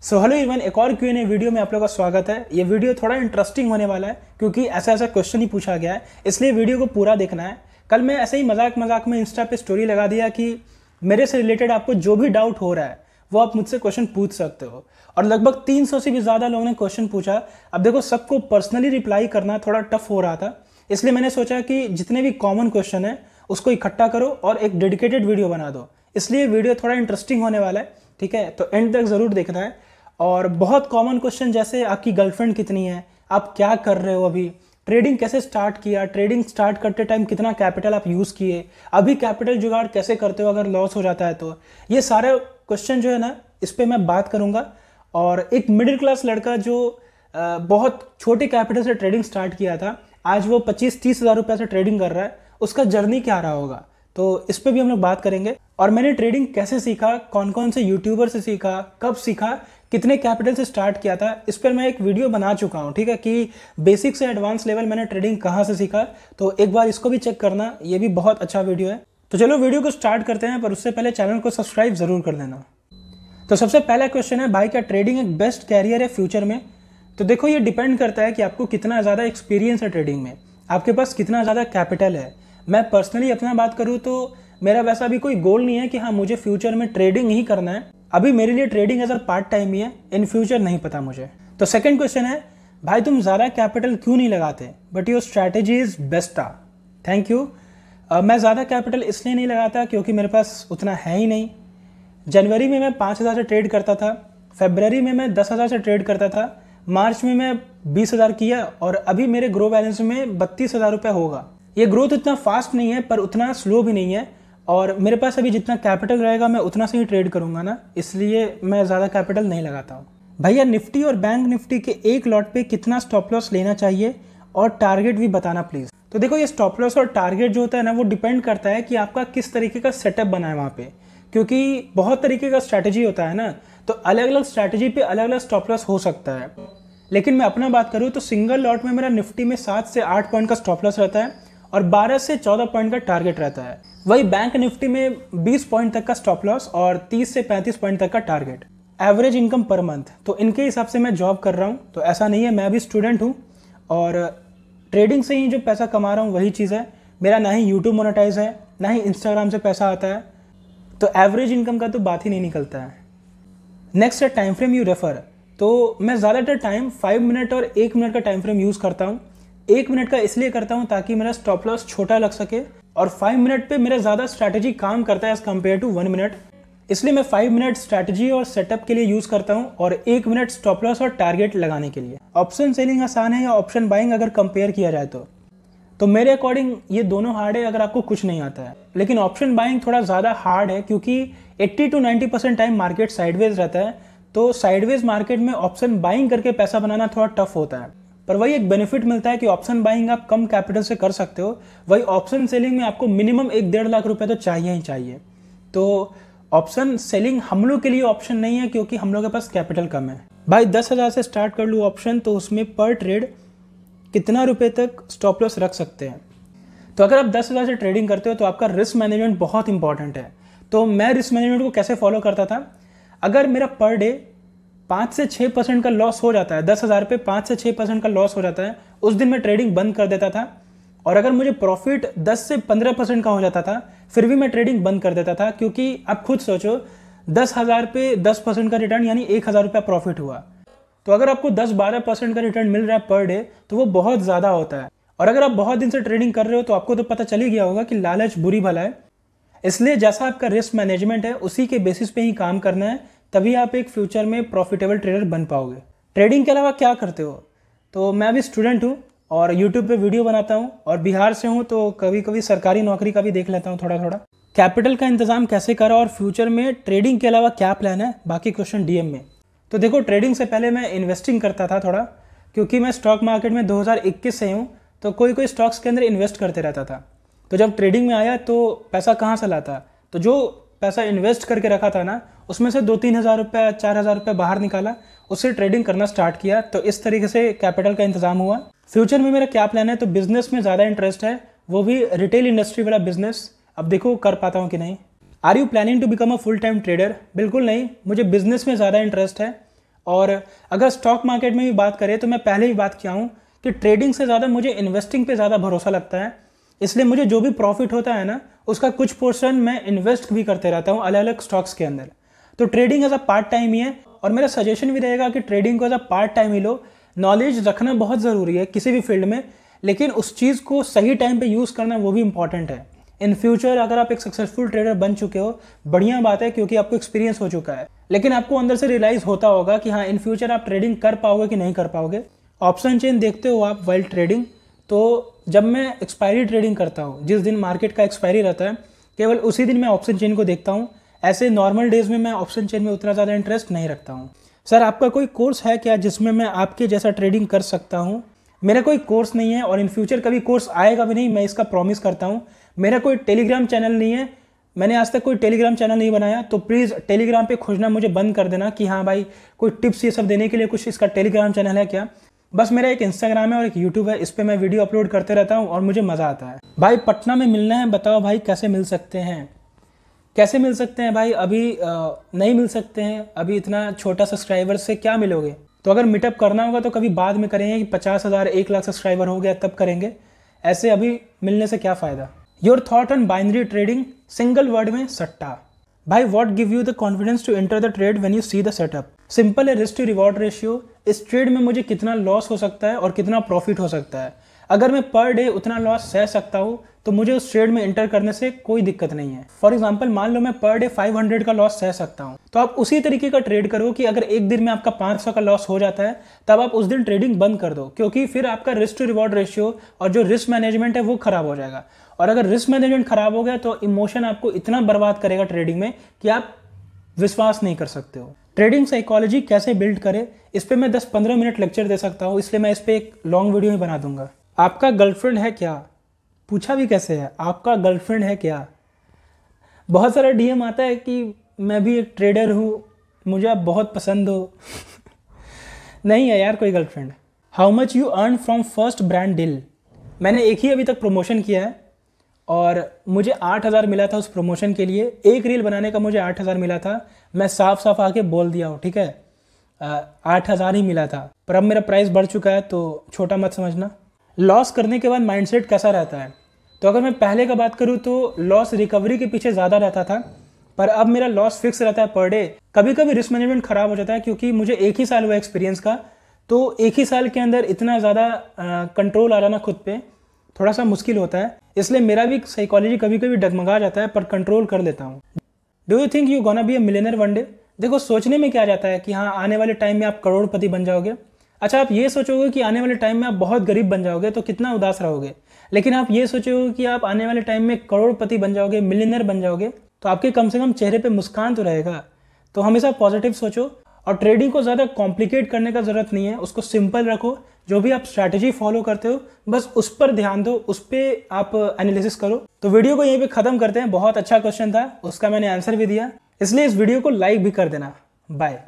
So hello everyone, एक और Q&A video में आप लोगों का स्वागत है। ये वीडियो थोड़ा इंटरेस्टिंग होने वाला है क्योंकि ऐसा क्वेश्चन ही पूछा गया है, इसलिए वीडियो को पूरा देखना है। कल मैं ऐसे ही मजाक में इंस्टा पे स्टोरी लगा दिया कि मेरे से रिलेटेड आपको जो भी डाउट हो रहा है वो आप मुझसे क्वेश्चन पूछ सकते हो, और लगभग 300 से भी ज़्यादा लोगों ने क्वेश्चन पूछा। अब देखो, सबको पर्सनली रिप्लाई करना थोड़ा टफ हो रहा था, इसलिए मैंने सोचा कि जितने भी कॉमन क्वेश्चन है उसको इकट्ठा करो और एक डेडिकेटेड वीडियो बना दो। इसलिए वीडियो थोड़ा इंटरेस्टिंग होने वाला है, ठीक है? तो एंड तक ज़रूर देखना है। और बहुत कॉमन क्वेश्चन जैसे आपकी गर्लफ्रेंड कितनी है, आप क्या कर रहे हो, अभी ट्रेडिंग कैसे स्टार्ट किया, ट्रेडिंग स्टार्ट करते टाइम कितना कैपिटल आप यूज़ किए, अभी कैपिटल जुगाड़ कैसे करते हो अगर लॉस हो जाता है तो, ये सारे क्वेश्चन जो है ना, इस पर मैं बात करूँगा। और एक मिडिल क्लास लड़का जो बहुत छोटे कैपिटल से ट्रेडिंग स्टार्ट किया था, आज वो 25-30 हज़ार रुपये से ट्रेडिंग कर रहा है, उसका जर्नी क्या रहा होगा, तो इस पर भी हम लोग बात करेंगे। और मैंने ट्रेडिंग कैसे सीखा, कौन कौन से यूट्यूबर से सीखा, कब सीखा, कितने कैपिटल से स्टार्ट किया था, इस पर मैं एक वीडियो बना चुका हूँ, ठीक है? कि बेसिक से एडवांस लेवल मैंने ट्रेडिंग कहाँ से सीखा, तो एक बार इसको भी चेक करना, ये भी बहुत अच्छा वीडियो है। तो चलो वीडियो को स्टार्ट करते हैं, पर उससे पहले चैनल को सब्सक्राइब जरूर कर लेना। तो सबसे पहला क्वेश्चन है, भाई क्या ट्रेडिंग एक बेस्ट कैरियर है फ्यूचर में? तो देखो, ये डिपेंड करता है कि आपको कितना ज़्यादा एक्सपीरियंस है ट्रेडिंग में, आपके पास कितना ज़्यादा कैपिटल है। मैं पर्सनली अपना बात करूँ तो मेरा वैसा भी कोई गोल नहीं है कि हाँ मुझे फ्यूचर में ट्रेडिंग ही करना है। अभी मेरे लिए trading as a part time ही है, इन फ्यूचर नहीं पता मुझे। तो सेकंड क्वेश्चन है, भाई तुम ज़्यादा कैपिटल क्यों नहीं लगाते, but your strategy is best. Thank you. मैं ज़्यादा कैपिटल इसलिए नहीं लगाता क्योंकि मेरे पास उतना है ही नहीं। जनवरी में मैं 5,000 से ट्रेड करता था, फरवरी में मैं 10,000 से ट्रेड करता था, मार्च में मैं 20,000 किया, और अभी मेरे ग्रो बैलेंस में 32,000 रुपये होगा। ये ग्रोथ इतना फास्ट नहीं है पर उतना स्लो भी नहीं है, और मेरे पास अभी जितना कैपिटल रहेगा मैं उतना से ही ट्रेड करूंगा ना, इसलिए मैं ज़्यादा कैपिटल नहीं लगाता हूँ। भैया निफ्टी और बैंक निफ्टी के एक लॉट पे कितना स्टॉप लॉस लेना चाहिए और टारगेट भी बताना प्लीज़। तो देखो, ये स्टॉप लॉस और टारगेट जो होता है ना, वो डिपेंड करता है कि आपका किस तरीके का सेटअप बना है वहाँ पे, क्योंकि बहुत तरीके का स्ट्रैटेजी होता है ना, तो अलग अलग स्ट्रैटेजी पे अलग अलग स्टॉप लॉस हो सकता है। लेकिन मैं अपना बात करूँ तो सिंगल लॉट में मेरा निफ्टी में 7 से 8 पॉइंट का स्टॉप लॉस रहता है और 12 से 14 पॉइंट का टारगेट रहता है। वही बैंक निफ्टी में 20 पॉइंट तक का स्टॉप लॉस और 30 से 35 पॉइंट तक का target. Average income per month, तो इनके हिसाब से मैं जॉब कर रहा हूँ, तो ऐसा नहीं है, मैं भी स्टूडेंट हूँ और ट्रेडिंग से ही जो पैसा कमा रहा हूँ वही चीज़ है। मेरा ना ही यूट्यूब मोनेटाइज है, ना ही इंस्टाग्राम से पैसा आता है, तो एवरेज इनकम का तो बात ही नहीं निकलता है। नेक्स्ट है टाइम फ्रेम यू रेफर। तो मैं ज़्यादातर टाइम 5 मिनट और 1 मिनट का टाइम फ्रेम यूज़ करता हूँ। 1 मिनट का इसलिए करता हूँ ताकि मेरा स्टॉप लॉस छोटा लग सके, और 5 मिनट पे मेरा ज़्यादा स्ट्रैटेजी काम करता है एज़ कम्पेयर टू 1 मिनट, इसलिए मैं 5 मिनट स्ट्रैटेजी और सेटअप के लिए यूज़ करता हूँ और 1 मिनट स्टॉप लॉस और टारगेट लगाने के लिए। ऑप्शन सेलिंग आसान है या ऑप्शन बाइंग अगर कंपेयर किया जाए तो मेरे अकॉर्डिंग ये दोनों हार्ड है अगर आपको कुछ नहीं आता है, लेकिन ऑप्शन बाइंग थोड़ा ज़्यादा हार्ड है क्योंकि 80 to 90% टाइम मार्केट साइडवेज रहता है, तो साइडवेज मार्केट में ऑप्शन बाइंग करके पैसा बनाना थोड़ा टफ होता है। पर वही एक बेनिफिट मिलता है कि ऑप्शन बाइंग आप कम कैपिटल से कर सकते हो, वही ऑप्शन सेलिंग में आपको मिनिमम 1-1.5 लाख रुपए तो चाहिए ही चाहिए। तो ऑप्शन सेलिंग हम लोग के लिए ऑप्शन नहीं है क्योंकि हम लोग के पास कैपिटल कम है। भाई 10,000 से स्टार्ट कर लूँ ऑप्शन, तो उसमें पर ट्रेड कितना रुपए तक स्टॉप लॉस रख सकते हैं? तो अगर आप 10,000 से ट्रेडिंग करते हो तो आपका रिस्क मैनेजमेंट बहुत इंपॉर्टेंट है। तो मैं रिस्क मैनेजमेंट को कैसे फॉलो करता था, अगर मेरा पर डे 5 से 6% का लॉस हो जाता है, 10,000 पे 5 से 6% का लॉस हो जाता है, उस दिन मैं ट्रेडिंग बंद कर देता था। और अगर मुझे प्रॉफिट 10 से 15% का हो जाता था, फिर भी मैं ट्रेडिंग बंद कर देता था, क्योंकि आप खुद सोचो 10,000 पे 10% का रिटर्न यानी 1,000 रुपया प्रॉफिट हुआ। तो अगर आपको 10-12% का रिटर्न मिल रहा है पर डे तो वो बहुत ज़्यादा होता है। और अगर आप बहुत दिन से ट्रेडिंग कर रहे हो तो आपको तो पता चल ही गया होगा कि लालच बुरी भला है, इसलिए जैसा आपका रिस्क मैनेजमेंट है उसी के बेसिस पे ही काम करना है, तभी आप एक फ्यूचर में प्रॉफिटेबल ट्रेडर बन पाओगे। ट्रेडिंग के अलावा क्या करते हो? तो मैं भी स्टूडेंट हूँ और यूट्यूब पे वीडियो बनाता हूँ, और बिहार से हूँ तो कभी कभी सरकारी नौकरी का भी देख लेता हूँ थोड़ा थोड़ा। कैपिटल का इंतजाम कैसे करा और फ्यूचर में ट्रेडिंग के अलावा क्या प्लान है, बाकी क्वेश्चन डीएम में। तो देखो, ट्रेडिंग से पहले मैं इन्वेस्टिंग करता था थोड़ा, क्योंकि मैं स्टॉक मार्केट में 2021 से हूँ, तो कोई स्टॉक्स के अंदर इन्वेस्ट करते रहता था। तो जब ट्रेडिंग में आया तो पैसा कहाँ से लाता, तो जो पैसा इन्वेस्ट करके रखा था ना, उसमें से 2-3 हज़ार रुपये 4 हज़ार रुपये बाहर निकाला, उससे ट्रेडिंग करना स्टार्ट किया, तो इस तरीके से कैपिटल का इंतजाम हुआ। फ्यूचर में मेरा क्या प्लान है, तो बिजनेस में ज़्यादा इंटरेस्ट है, वो भी रिटेल इंडस्ट्री वाला बिजनेस। अब देखो कर पाता हूँ कि नहीं। Are you planning to become a full time trader? बिल्कुल नहीं, मुझे बिजनेस में ज़्यादा इंटरेस्ट है और अगर स्टॉक मार्केट में भी बात करें तो मैं पहले भी बात किया हूँ कि ट्रेडिंग से ज़्यादा मुझे इन्वेस्टिंग पे ज़्यादा भरोसा लगता है। इसलिए मुझे जो भी प्रॉफिट होता है ना, उसका कुछ पोर्शन मैं इन्वेस्ट भी करते रहता हूँ अलग अलग स्टॉक्स के अंदर। तो trading as a part time ही है, और मेरा सजेशन भी रहेगा कि ट्रेडिंग को एज अ पार्ट टाइम ही लो। नॉलेज रखना बहुत ज़रूरी है किसी भी फील्ड में, लेकिन उस चीज़ को सही टाइम पे यूज़ करना वो भी इंपॉर्टेंट है। इन फ्यूचर अगर आप एक सक्सेसफुल ट्रेडर बन चुके हो, बढ़िया बात है, क्योंकि आपको एक्सपीरियंस हो चुका है। लेकिन आपको अंदर से रियलाइज़ होता होगा कि हाँ, इन फ्यूचर आप ट्रेडिंग कर पाओगे कि नहीं कर पाओगे। ऑप्शन चेन देखते हो आप वाइल ट्रेडिंग, तो जब मैं एक्सपायरी ट्रेडिंग करता हूँ, जिस दिन मार्केट का एक्सपायरी रहता है, केवल उसी दिन मैं ऑप्शन चेन को देखता हूँ। ऐसे नॉर्मल डेज में मैं ऑप्शन चेन में उतना ज़्यादा इंटरेस्ट नहीं रखता हूँ। सर, आपका कोई कोर्स है क्या जिसमें मैं आपके जैसा ट्रेडिंग कर सकता हूँ? मेरा कोई कोर्स नहीं है और इन फ्यूचर कभी कोर्स आएगा भी नहीं, मैं इसका प्रॉमिस करता हूँ। मेरा कोई टेलीग्राम चैनल नहीं है, मैंने आज तक कोई टेलीग्राम चैनल नहीं बनाया, तो प्लीज़ टेलीग्राम पे खोजना मुझे बंद कर देना कि हाँ भाई कोई टिप्स ये सब देने के लिए कुछ इसका टेलीग्राम चैनल है क्या। बस मेरा एक इंस्टाग्राम है और एक यूट्यूब है, इस पर मैं वीडियो अपलोड करते रहता हूँ और मुझे मज़ा आता है। भाई पटना में मिलना है, बताओ भाई कैसे मिल सकते हैं? कैसे मिल सकते हैं भाई? अभी नहीं मिल सकते हैं, अभी इतना छोटा सब्सक्राइबर से क्या मिलोगे? तो अगर मीटअप करना होगा तो कभी बाद में करेंगे कि 50,000 1 लाख सब्सक्राइबर हो गया तब करेंगे, ऐसे अभी मिलने से क्या फ़ायदा। Your thought on binary trading, single word में सट्टा। भाई what give you the confidence to enter the trade when you see the setup? Simple है, रिस्क टू रिवॉर्ड रेशियो। इस ट्रेड में मुझे कितना लॉस हो सकता है और कितना प्रॉफिट हो सकता है। अगर मैं पर डे उतना लॉस सह सकता हूँ तो मुझे उस ट्रेड में एंटर करने से कोई दिक्कत नहीं है। फॉर एग्जांपल, मान लो मैं पर डे 500 का लॉस सह सकता हूँ, तो आप उसी तरीके का ट्रेड करो कि अगर एक दिन में आपका 500 का लॉस हो जाता है तब आप उस दिन ट्रेडिंग बंद कर दो, क्योंकि फिर आपका रिस्क टू रिवॉर्ड रेशियो और जो रिस्क मैनेजमेंट है वो खराब हो जाएगा। और अगर रिस्क मैनेजमेंट खराब हो गया तो इमोशन आपको इतना बर्बाद करेगा ट्रेडिंग में कि आप विश्वास नहीं कर सकते हो। ट्रेडिंग साइकोलॉजी कैसे बिल्ड करें, इस पर मैं 10-15 मिनट लेक्चर दे सकता हूँ, इसलिए मैं इस पर एक लॉन्ग वीडियो ही बना दूंगा। आपका गर्लफ्रेंड है क्या? पूछा भी कैसे है, आपका गर्लफ्रेंड है क्या? बहुत सारा डीएम आता है कि मैं भी एक ट्रेडर हूँ, मुझे आप बहुत पसंद हो। नहीं है यार कोई girlfriend. How much you earn from first brand deal? मैंने एक ही अभी तक प्रमोशन किया है और मुझे 8,000 मिला था उस प्रमोशन के लिए। एक रील बनाने का मुझे 8,000 मिला था। मैं साफ साफ आके बोल दिया हूँ, ठीक है, 8,000 ही मिला था, पर अब मेरा प्राइस बढ़ चुका है तो छोटा मत समझना। लॉस करने के बाद माइंडसेट कैसा रहता है? तो अगर मैं पहले का बात करूँ तो लॉस रिकवरी के पीछे ज़्यादा रहता था, पर अब मेरा लॉस फिक्स रहता है पर डे। कभी कभी रिस्क मैनेजमेंट खराब हो जाता है, क्योंकि मुझे एक ही साल हुआ एक्सपीरियंस का, तो एक ही साल के अंदर इतना ज़्यादा कंट्रोल आ जाना खुद पे थोड़ा सा मुश्किल होता है। इसलिए मेरा भी साइकोलॉजी कभी कभी डगमगा जाता है, पर कंट्रोल कर लेता हूँ। Do you think you gonna be A millionaire one day? देखो, सोचने में क्या जाता है कि हाँ आने वाले टाइम में आप करोड़पति बन जाओगे। अच्छा, आप ये सोचोगे कि आने वाले टाइम में आप बहुत गरीब बन जाओगे तो कितना उदास रहोगे। लेकिन आप ये सोचोगे कि आप आने वाले टाइम में करोड़पति बन जाओगे, मिलियनर बन जाओगे, तो आपके कम से कम चेहरे पे मुस्कान तो रहेगा। तो हमेशा पॉजिटिव सोचो और ट्रेडिंग को ज़्यादा कॉम्प्लिकेट करने का ज़रूरत नहीं है, उसको सिंपल रखो। जो भी आप स्ट्रैटेजी फॉलो करते हो बस उस पर ध्यान दो, उस पर आप एनालिसिस करो। तो वीडियो को यहीं पे ख़त्म करते हैं। बहुत अच्छा क्वेश्चन था, उसका मैंने आंसर भी दिया, इसलिए इस वीडियो को लाइक भी कर देना। बाय।